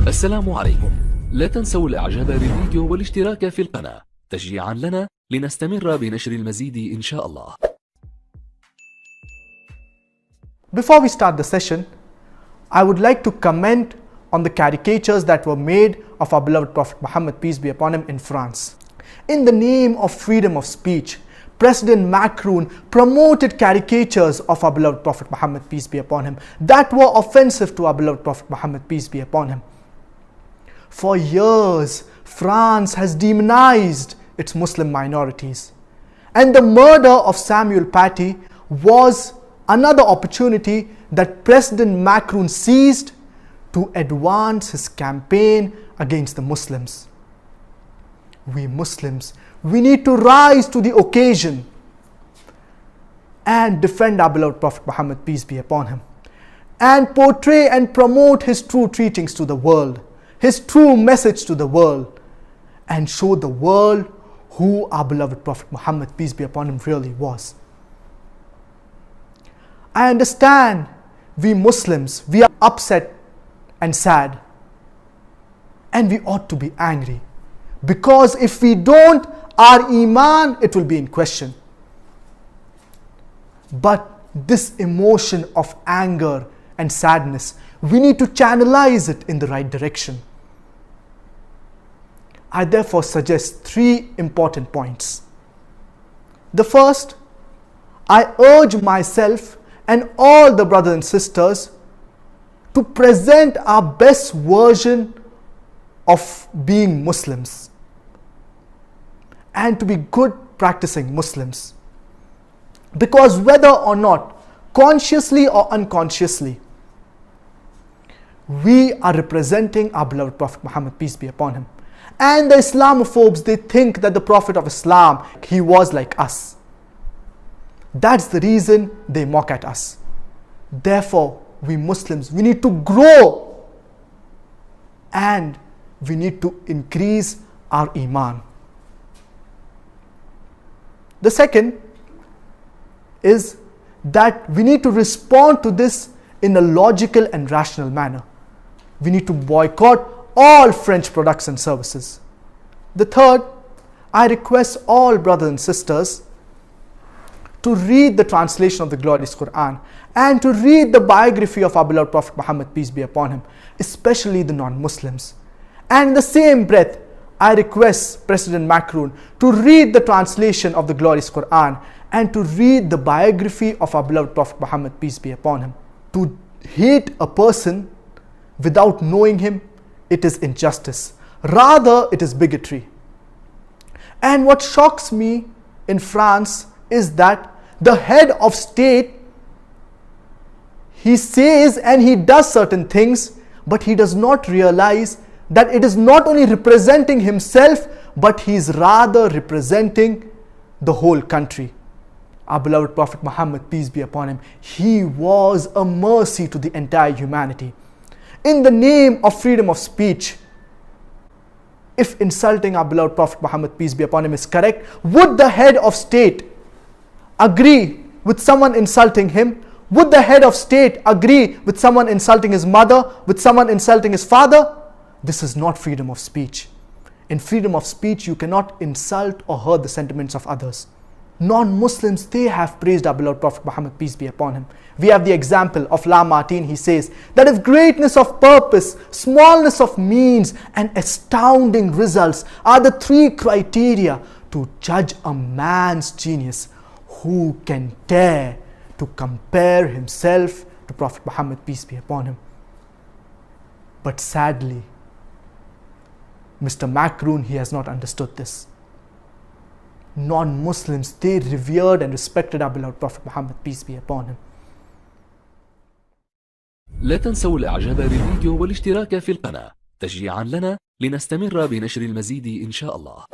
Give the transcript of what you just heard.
السلام عليكم. لا تنسوا الإعجاب بالفيديو والاشتراك في القناة تشجيعا لنا لنستمر بنشر المزيد إن شاء الله. Before we start the session, I would like to comment on the caricatures that were made of our beloved Prophet Muhammad, peace be upon him, in France. In the name of freedom of speech, President Macron promoted caricatures of our beloved Prophet Muhammad, peace be upon him, that were offensive to our beloved Prophet Muhammad, peace be upon him. For years, France has demonized its Muslim minorities, and the murder of Samuel Paty was another opportunity that President Macron seized to advance his campaign against the Muslims. We Muslims, we need to rise to the occasion and defend our beloved Prophet Muhammad, peace be upon him, and portray and promote his true teachings to the world, his true message to the world, and show the world who our beloved Prophet Muhammad, peace be upon him, really was. I understand we Muslims, we are upset and sad, and we ought to be angry, because if we don't, our iman, it will be in question. But this emotion of anger and sadness, we need to channelize it in the right direction. I therefore suggest 3 important points. The first, I urge myself and all the brothers and sisters to present our best version of being Muslims and to be good practicing Muslims. Because whether or not, consciously or unconsciously, we are representing our beloved Prophet Muhammad, peace be upon him. And the Islamophobes, they think that the Prophet of Islam, he was like us. That's the reason they mock at us. Therefore, we Muslims, we need to grow and we need to increase our iman. The second is that we need to respond to this in a logical and rational manner. We need to boycott all French products and services. The third, I request all brothers and sisters to read the translation of the glorious Quran and to read the biography of our beloved Prophet Muhammad, peace be upon him, especially the non-Muslims. And in the same breath, I request President Macron to read the translation of the glorious Quran and to read the biography of our beloved Prophet Muhammad, peace be upon him. To hate a person without knowing him, it is injustice. Rather, it is bigotry. And what shocks me in France is that the head of state, he says and he does certain things, but he does not realize that it is not only representing himself, but he is rather representing the whole country. Our beloved Prophet Muhammad, peace be upon him, he was a mercy to the entire humanity. In the name of freedom of speech, if insulting our beloved Prophet Muhammad, peace be upon him, is correct, would the head of state agree with someone insulting him? Would the head of state agree with someone insulting his mother, with someone insulting his father? This is not freedom of speech. In freedom of speech, you cannot insult or hurt the sentiments of others. Non-Muslims, they have praised our beloved Prophet Muhammad, peace be upon him. We have the example of Lamartine. He says that if greatness of purpose, smallness of means, and astounding results are the 3 criteria to judge a man's genius, who can dare to compare himself to Prophet Muhammad, peace be upon him? But sadly, Mr. Macron, he has not understood this. Non-Muslims, they revered and respected our beloved Prophet Muhammad, peace be upon him. لا تنسوا الإعجاب بالفيديو والاشتراك في القناة تشجيعا لنا لنستمر بنشر المزيد إن شاء الله.